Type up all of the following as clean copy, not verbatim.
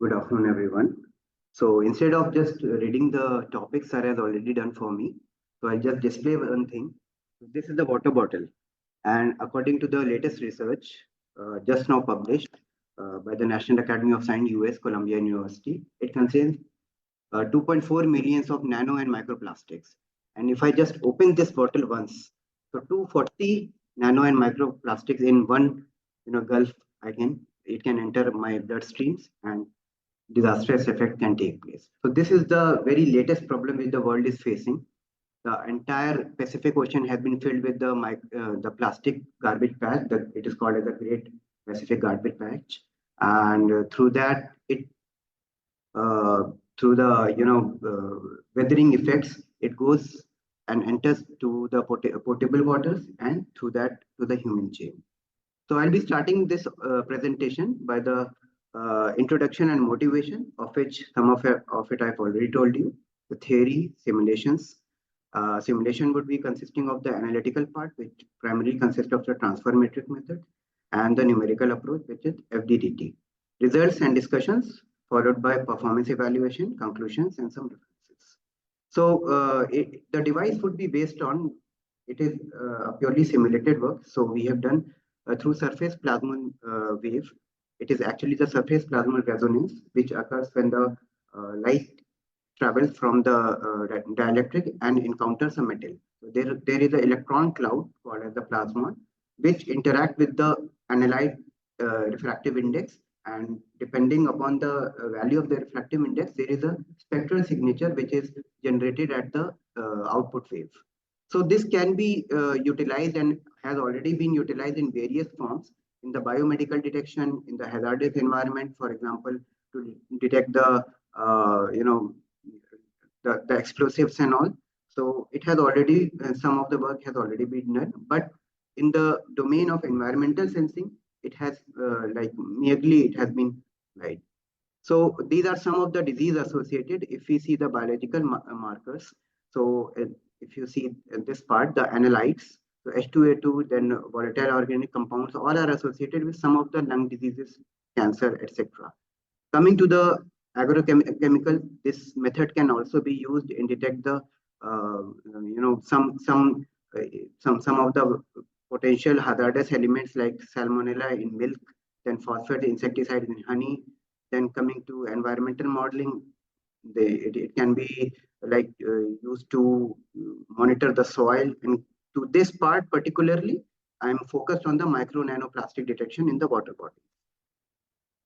Good afternoon, everyone. So instead of just reading the topics sir has already done for me, so I'll just display one thing. This is the water bottle, and according to the latest research just now published by the National Academy of Science, US, Columbia University, it contains 2.4 millions of nano and microplastics. And if I just open this bottle once, so 240 nano and microplastics in one, gulf, it can enter my bloodstreams and disastrous effect can take place. So this is the very latest problem which the world is facing. The entire Pacific Ocean has been filled with the plastic garbage patch. That it is called as the Great Pacific Garbage Patch, and through that, it uh, through the weathering effects, it goes and enters to the potable waters, and through that to the human chain. So I'll be starting this presentation by the introduction and motivation, of which some of it I've already told you. The theory, simulations. Simulation would be consisting of the analytical part, which primarily consists of the transfer metric method, and the numerical approach, which is FDTT. Results and discussions, followed by performance evaluation, conclusions, and some references. So the device would be based on, it is purely simulated work. So we have done through surface plasmon wave. It is actually the surface plasmon resonance, which occurs when the light travels from the dielectric and encounters a metal. So there is an electron cloud called as the plasmon, which interact with the analyte refractive index. And depending upon the value of the refractive index, there is a spectral signature which is generated at the output wave. So this can be utilized and has already been utilized in various forms in the biomedical detection, in the hazardous environment, for example, to detect the the explosives and all. So it has already, some of the work has already been done, but in the domain of environmental sensing, it has merely it has been applied. So these are some of the disease associated. If we see the biological markers, so if you see this part, the analytes, so H2A2, then volatile organic compounds, all are associated with some of the lung diseases, cancer, etc. Coming to the agrochemical, this method can also be used in detect the some of the potential hazardous elements like salmonella in milk, then phosphate insecticide in honey. Then coming to environmental modeling, it can be used to monitor the soil. And to this part particularly, I'm focused on the micro-nano plastic detection in the water body.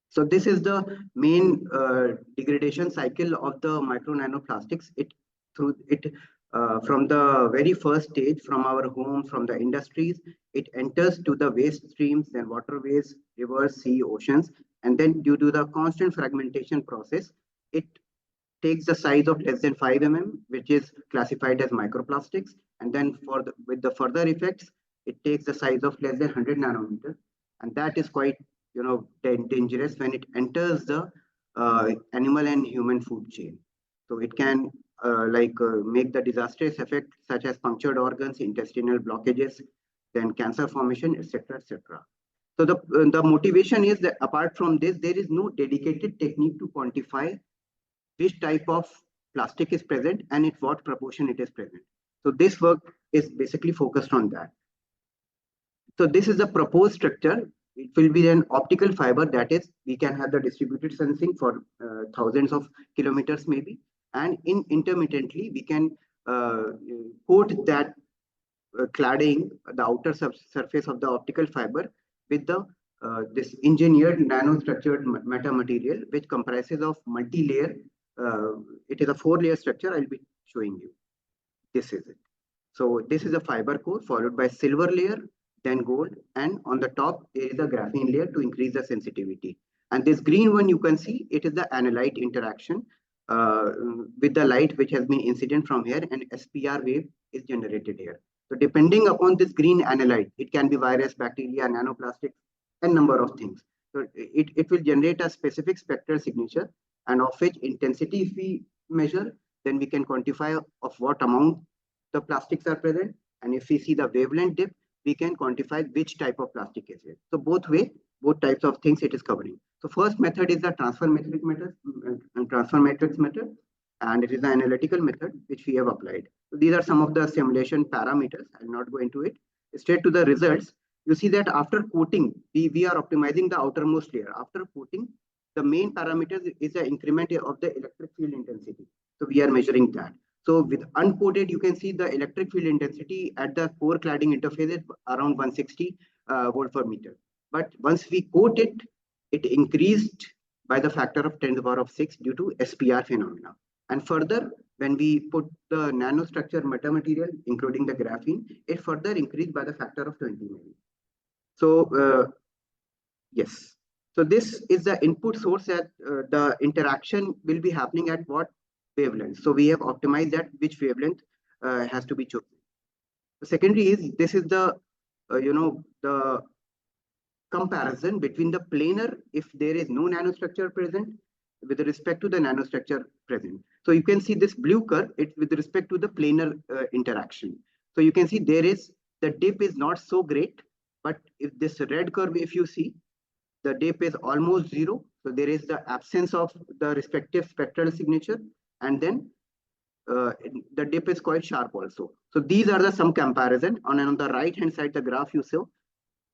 So this is the main degradation cycle of the micro-nanoplastics. From the very first stage, from our home, from the industries, it enters to the waste streams, then waterways, rivers, sea, oceans, and then due to the constant fragmentation process, it takes the size of less than 5 mm, which is classified as microplastics, and then with the further effects, it takes the size of less than 100 nanometer, and that is quite dangerous when it enters the animal and human food chain. So it can make the disastrous effect such as punctured organs, intestinal blockages, then cancer formation, etc., etc. So the motivation is that apart from this, there is no dedicated technique to quantify which type of plastic is present and at what proportion it is present. So this work is basically focused on that. So this is the proposed structure. It will be an optical fiber, that is, we can have the distributed sensing for thousands of kilometers maybe, and intermittently we can coat that cladding, the outer surface of the optical fiber, with the this engineered nanostructured metamaterial, which comprises of multi-layer. It is a 4-layer structure. I'll be showing you. This is it. So this is a fiber core followed by silver layer, then gold, and on the top there is a graphene layer to increase the sensitivity. And this green one you can see, it is the analyte interaction with the light which has been incident from here, and SPR wave is generated here. So depending upon this green analyte, it can be virus, bacteria, nanoplastics, and number of things. So it will generate a specific spectral signature, and of which intensity if we measure, then we can quantify of what amount the plastics are present. And if we see the wavelength dip, we can quantify which type of plastic is it. So both way, both types of things it is covering. So first method is the transfer matrix method, and it is the analytical method which we have applied. So these are some of the simulation parameters. I'll not go into it. Straight to the results. You see that after coating, we are optimizing the outermost layer. After coating, the main parameter is the increment of the electric field intensity. So we are measuring that. So with uncoated, you can see the electric field intensity at the core cladding interface is around 160 volt per meter. But once we coat it, it increased by the factor of 10 to the power of 6 due to SPR phenomena. And further, when we put the nanostructure metamaterial, including the graphene, it further increased by the factor of 20 maybe. So yes. So this is the input source that the interaction will be happening at what wavelength. So we have optimized that which wavelength has to be chosen. The secondary is this is the the comparison between the planar if there is no nanostructure present with respect to the nanostructure present. So you can see this blue curve, it's with respect to the planar interaction. So you can see there is the dip is not so great, but if this red curve, if you see, the dip is almost zero. So there is the absence of the respective spectral signature, and then the dip is quite sharp also. So these are the some comparison. On the right hand side, the graph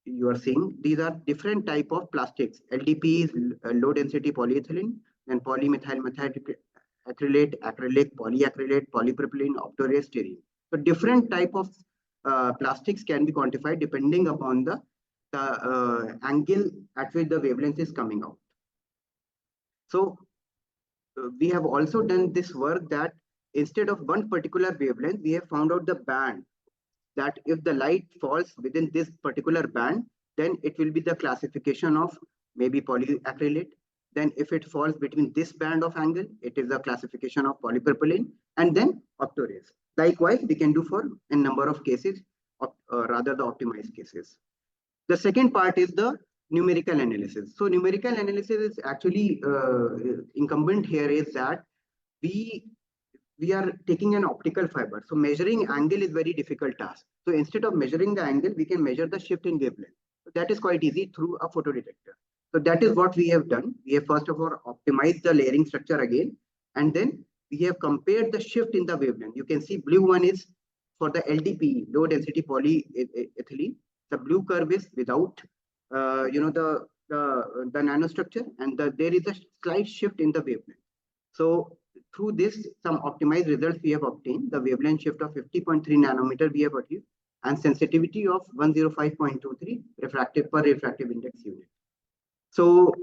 you are seeing these are different type of plastics. LDP is low density polyethylene, and polymethyl acrylate, polyacrylate, polypropylene, octores, styrene. So different type of plastics can be quantified depending upon the angle at which the wavelength is coming out. So we have also done this work that instead of one particular wavelength, we have found out the band that if the light falls within this particular band, then it will be the classification of maybe polyacrylate. Then if it falls between this band of angle, it is the classification of polypropylene, and then octores. Likewise, we can do for a number of cases, rather the optimized cases. The second part is the numerical analysis. So numerical analysis is actually incumbent here is that we are taking an optical fiber. So measuring angle is very difficult task. So instead of measuring the angle, we can measure the shift in wavelength. So that is quite easy through a photodetector. So that is what we have done. We have first of all optimized the layering structure again, and then we have compared the shift in the wavelength. You can see blue one is for the LDPE, low density polyethylene. The blue curve is without the nanostructure, and there is a slight shift in the wavelength. So through this, some optimized results we have obtained. The wavelength shift of 50.3 nanometer we have achieved, and sensitivity of 105.23 refractive per refractive index unit. So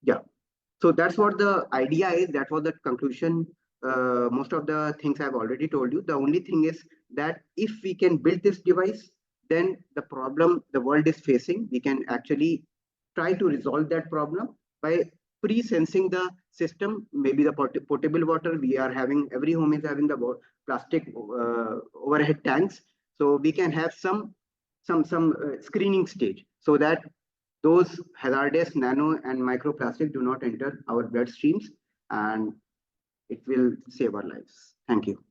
yeah, so that's what the idea is. That was the conclusion. Most of the things I've already told you. The only thing is that if we can build this device, then the problem the world is facing, we can actually try to resolve that problem by pre-sensing the system. Maybe the potable water we are having, every home is having the plastic overhead tanks. So we can have some screening stage so that those hazardous nano and microplastic do not enter our bloodstreams, and it will save our lives. Thank you.